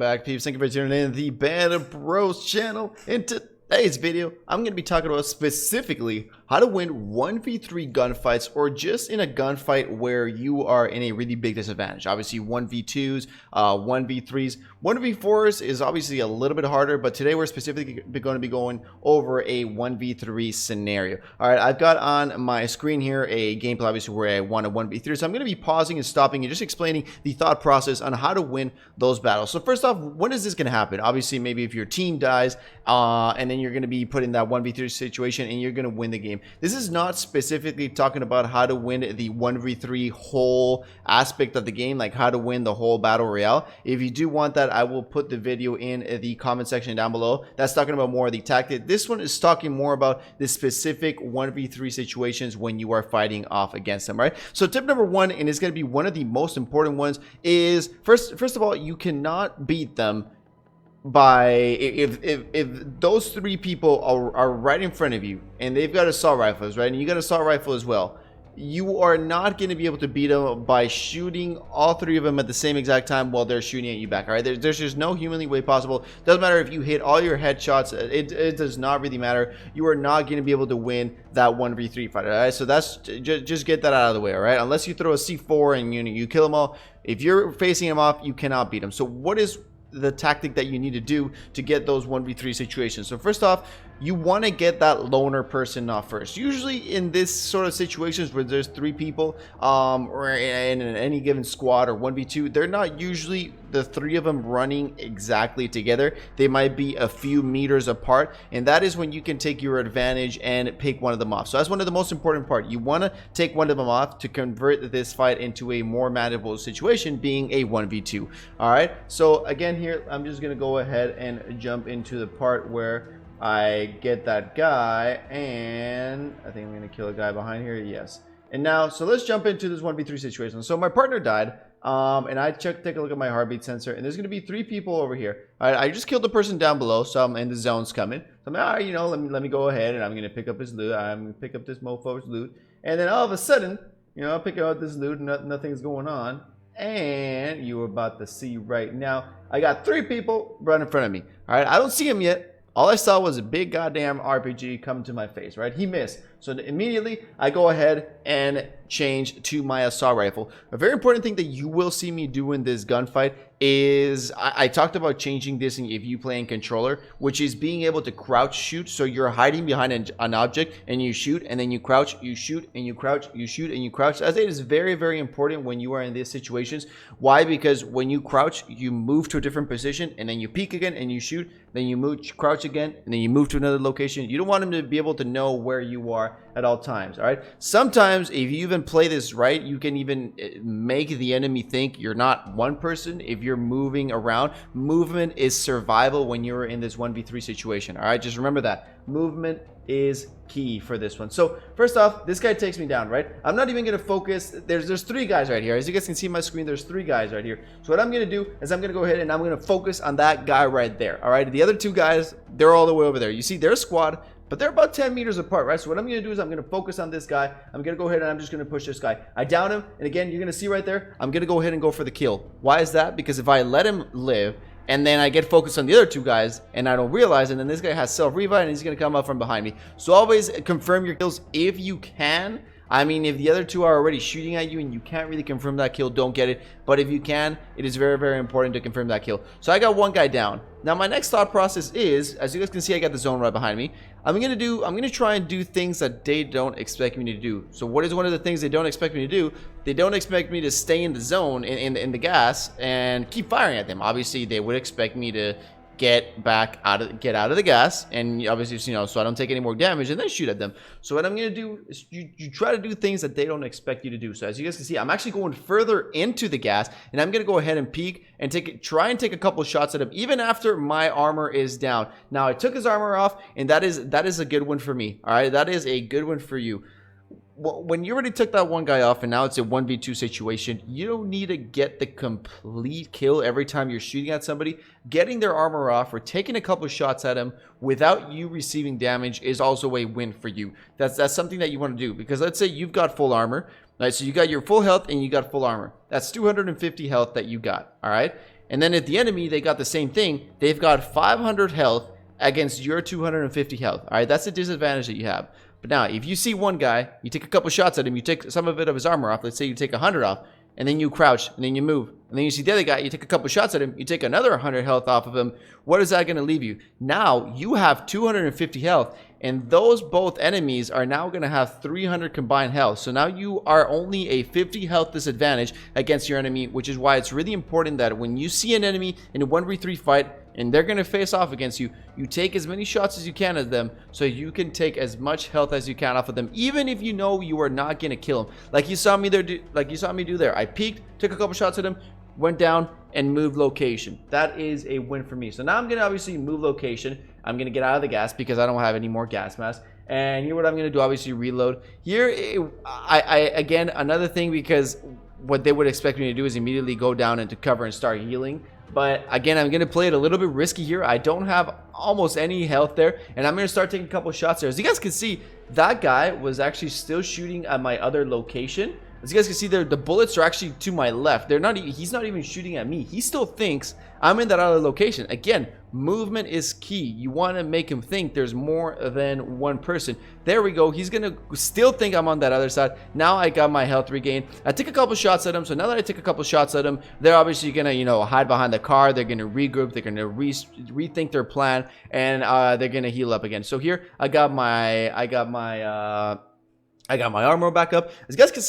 back, peeps. Thank you for tuning in to the Band Bros channel. In today's video, I'm going to be talking about specifically how to win 1v3 gunfights, or just in a gunfight where you are in a really big disadvantage. Obviously 1v2s, 1v3s, 1v4s is obviously a little bit harder, but today we're specifically going to be going over a 1v3 scenario. All right, I've got on my screen here a gameplay obviously where I won a 1v3, so I'm going to be pausing and stopping and just explaining the thought process on how to win those battles. So first off, when is this going to happen? Obviously maybe if your team dies and then you're going to be put in that 1v3 situation and you're going to win the game. This is not specifically talking about how to win the 1v3 whole aspect of the game, like how to win the whole battle royale. If you do want that, I will put the video in the comment section down below. That's talking about more of the tactic. This one is talking more about the specific 1v3 situations when you are fighting off against them, right? So tip number one, and it's going to be one of the most important ones, is first of all, you cannot beat them by if those three people are right in front of you and they've got assault rifles, right, and you got assault rifle as well, you are not going to be able to beat them by shooting all three of them at the same exact time while they're shooting at you back. All right, there's just no humanly way possible. Doesn't matter if you hit all your headshots, it does not really matter. You are not going to be able to win that 1v3 fight. All right, so that's just get that out of the way. All right, unless you throw a C4 and you kill them all, if you're facing them off, you cannot beat them. So what is the tactic that you need to do to get those 1v3 situations? So first off, you want to get that loner person off first. Usually in this sort of situations where there's three people or in any given squad or 1v2, they're not usually the three of them running exactly together. They might be a few meters apart, and that is when you can take your advantage and pick one of them off. So that's one of the most important part. You want to take one of them off to convert this fight into a more manageable situation, being a 1v2. All right, so again here, I'm just going to go ahead and jump into the part where I get that guy, and I think I'm going to kill a guy behind here. Yes. And now, so let's jump into this 1v3 situation. So my partner died, and I take a look at my heartbeat sensor, and there's going to be three people over here. All right, I just killed the person down below, so I'm in the zone's coming. So I'm like, all right, you know, let me go ahead, and I'm going to pick up his loot. I'm going to pick up this mofo's loot. And then all of a sudden, you know, I'm picking out this loot, and nothing's going on. And you're about to see right now, I got three people right in front of me. All right, I don't see him yet. All I saw was a big goddamn RPG come to my face, right? He missed. So immediately, I go ahead and change to my assault rifle. A very important thing that you will see me do in this gunfight is, I talked about changing this if you play in controller, which is being able to crouch shoot. So you're hiding behind an object and you shoot, and then you crouch, you shoot, and you crouch, you shoot, and you crouch. As it is very, very important when you are in these situations. Why? Because when you crouch, you move to a different position, and then you peek again and you shoot, then you move, crouch again, and then you move to another location. You don't want them to be able to know where you are at all times. All right, sometimes if you even play this right, you can even make the enemy think you're not one person if you're moving around. Movement is survival when you're in this 1v3 situation. All right, just remember that movement is key for this one. So first off, this guy takes me down, right? I'm not even going to focus. There's three guys right here. As you guys can see on my screen, there's three guys right here. So what I'm going to do is I'm going to go ahead and I'm going to focus on that guy right there. All right, the other two guys, they're all the way over there. You see their squad, but they're about 10 meters apart, right? So what I'm going to do is I'm going to focus on this guy. I'm going to go ahead and I'm just going to push this guy. I down him, and again, you're going to see right there, I'm going to go ahead and go for the kill. Why is that? Because if I let him live, and then I get focused on the other two guys, and I don't realize, and then this guy has self-revive, and he's going to come up from behind me. So always confirm your kills if you can. I mean, if the other two are already shooting at you and you can't really confirm that kill, don't get it. But if you can, it is very, very important to confirm that kill. So I got one guy down. Now my next thought process is, as you guys can see, I got the zone right behind me. I'm gonna try and do things that they don't expect me to do. So what is one of the things they don't expect me to do? They don't expect me to stay in the zone in the gas and keep firing at them. Obviously, they would expect me to get out of the gas, and obviously, you know, so I don't take any more damage, and then shoot at them. So what I'm gonna do is you try to do things that they don't expect you to do. So as you guys can see, I'm actually going further into the gas, and I'm gonna go ahead and peek and try and take a couple shots at him even after my armor is down. Now I took his armor off, and that is a good one for me. All right, that is a good one for you. When you already took that one guy off and now it's a 1v2 situation, you don't need to get the complete kill every time you're shooting at somebody. Getting their armor off or taking a couple shots at them without you receiving damage is also a win for you. That's something that you want to do, because let's say you've got full armor, right? So you got your full health and you got full armor. That's 250 health that you got, all right? And then if the enemy, they got the same thing, they've got 500 health against your 250 health. All right, that's the disadvantage that you have. But now, if you see one guy, you take a couple shots at him, you take some of it of his armor off. Let's say you take 100 off, and then you crouch, and then you move. And then you see the other guy, you take a couple shots at him, you take another 100 health off of him. What is that going to leave you? Now, you have 250 health, and those both enemies are now going to have 300 combined health. So now you are only a 50 health disadvantage against your enemy, which is why it's really important that when you see an enemy in a 1v3 fight, and they're going to face off against you, you take as many shots as you can at them so you can take as much health as you can off of them, even if you know you are not going to kill them. Like you saw me there, like you saw me do there. I peeked, took a couple shots at him, went down, and moved location. That is a win for me. So now I'm going to obviously move location. I'm going to get out of the gas because I don't have any more gas mask. And here what I'm going to do, obviously reload. Here, again, another thing, because what they would expect me to do is immediately go down into cover and start healing. But again, I'm going to play it a little bit risky here. I don't have almost any health there, and I'm going to start taking a couple shots there. As you guys can see, that guy was actually still shooting at my other location. As you guys can see there, the bullets are actually to my left. He's not even shooting at me. He still thinks I'm in that other location. Again, movement is key. You want to make him think there's more than one person. There we go. He's going to still think I'm on that other side. Now I got my health regained. I took a couple shots at him. So now that I took a couple shots at him, they're obviously going to, you know, hide behind the car. They're going to regroup. They're going to rethink their plan, and they're going to heal up again. So here I got my armor back up. As you guys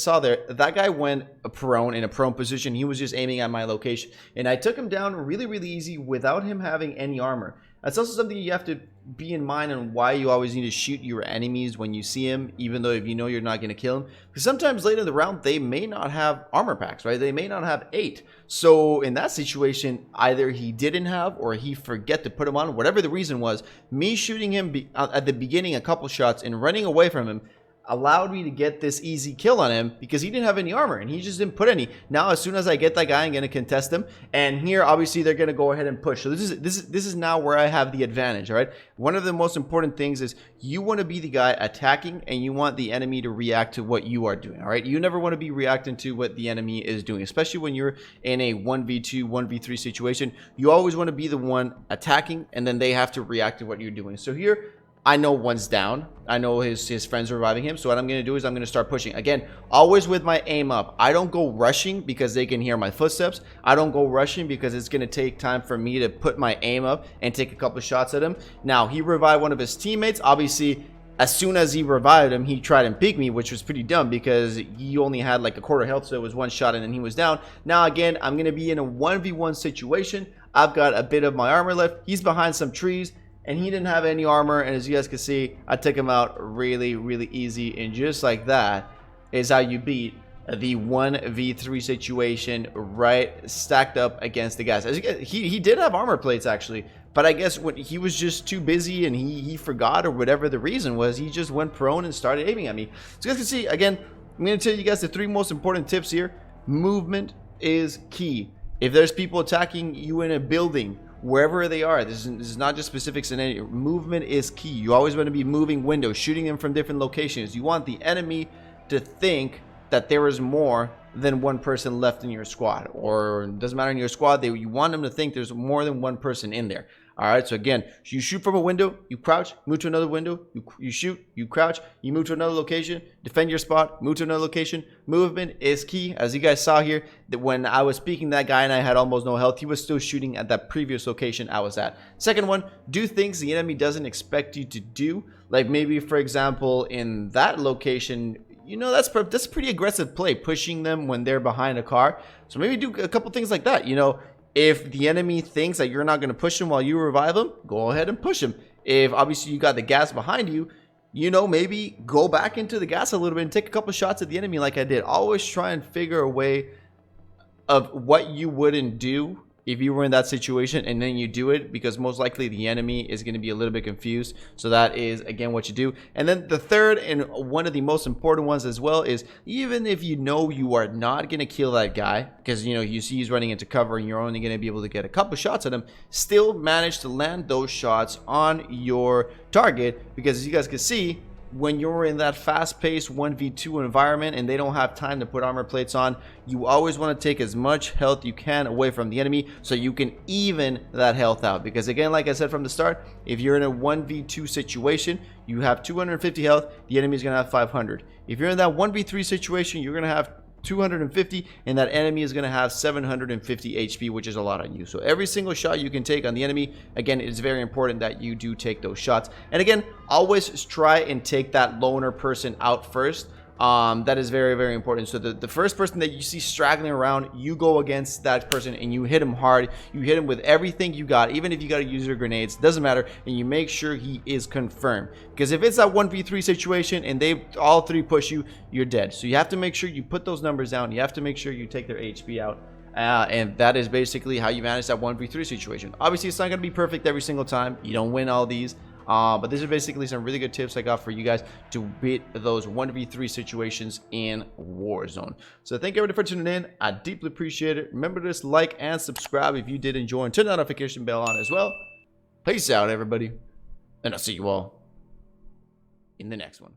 saw there, that guy went prone, in a prone position. He was just aiming at my location, and I took him down really, really easy without him having any armor. That's also something you have to be in mind on why you always need to shoot your enemies when you see him, even though if you know you're not going to kill him. Because sometimes later in the round, they may not have armor packs, right? They may not have 8. So in that situation, either he didn't have or he forget to put them on. Whatever the reason was, me shooting him at the beginning a couple shots and running away from him allowed me to get this easy kill on him because he didn't have any armor and he just didn't put any. Now as soon as I get that guy, I'm going to contest him, and here obviously they're going to go ahead and push. So this is now where I have the advantage. All right, one of the most important things is you want to be the guy attacking, and you want the enemy to react to what you are doing. All right, you never want to be reacting to what the enemy is doing, especially when you're in a 1v2 1v3 situation. You always want to be the one attacking, and then they have to react to what you're doing. So here I know one's down. I know his friends are reviving him. So what I'm going to do is I'm going to start pushing. Again, always with my aim up. I don't go rushing because they can hear my footsteps. I don't go rushing because it's going to take time for me to put my aim up and take a couple shots at him. Now, he revived one of his teammates. Obviously, as soon as he revived him, he tried and peek me, which was pretty dumb because he only had like a quarter health, so it was one shot and then he was down. Now, again, I'm going to be in a 1v1 situation. I've got a bit of my armor left. He's behind some trees, and he didn't have any armor, and as you guys can see, I took him out really, really easy, and just like that is how you beat the 1v3 situation right stacked up against the guys. As you guys, he did have armor plates actually, but I guess when he was just too busy and he forgot, or whatever the reason was, he just went prone and started aiming at me. So you guys can see, again, I'm going to tell you guys the 3 most important tips here. Movement is key. If there's people attacking you in a building, wherever they are, this is not just specifics in any. Movement is key. You always want to be moving windows, shooting them from different locations. You want the enemy to think that there is more than one person left in your squad, or it doesn't matter in your squad, you want them to think there's more than one person in there. All right, so again, you shoot from a window, you crouch, move to another window, you shoot, you crouch, you move to another location, defend your spot, move to another location. Movement is key. As you guys saw here, that when I was speaking that guy and I had almost no health, he was still shooting at that previous location I was at. Second one, do things the enemy doesn't expect you to do. Like maybe, for example, in that location, you know, that's a pretty aggressive play, pushing them when they're behind a car. So maybe do a couple things like that, you know. If the enemy thinks that you're not going to push him while you revive him, go ahead and push him. If obviously you got the gas behind you, you know, maybe go back into the gas a little bit and take a couple shots at the enemy like I did. Always try and figure a way of what you wouldn't do if you were in that situation, and then you do it, because most likely the enemy is going to be a little bit confused. So that is, again, what you do. And then the third, and one of the most important ones as well, is even if you know you are not going to kill that guy, because, you know, you see he's running into cover and you're only going to be able to get a couple shots at him, still manage to land those shots on your target, because as you guys can see, when you're in that fast-paced 1v2 environment and they don't have time to put armor plates on, you always want to take as much health you can away from the enemy so you can even that health out. Because again, like I said from the start, if you're in a 1v2 situation, you have 250 health, the enemy is going to have 500. If you're in that 1v3 situation, you're going to have 250 and that enemy is going to have 750 HP, which is a lot on you. So every single shot you can take on the enemy, again, it's very important that you do take those shots. And again, always try and take that loner person out first. That is very, very important. So the first person that you see straggling around, you go against that person and you hit him hard. You hit him with everything you got, even if you got to use your grenades, doesn't matter. And you make sure he is confirmed, because if it's that 1v3 situation and they all three push you, you're dead. So you have to make sure you put those numbers down. You have to make sure you take their HP out. And that is basically how you manage that 1v3 situation. Obviously, it's not going to be perfect every single time. You don't win all these. But these are basically some really good tips I got for you guys to beat those 1v3 situations in Warzone. So thank you everybody for tuning in. I deeply appreciate it. Remember to like and subscribe if you did enjoy, and turn the notification bell on as well. Peace out, everybody. And I'll see you all in the next one.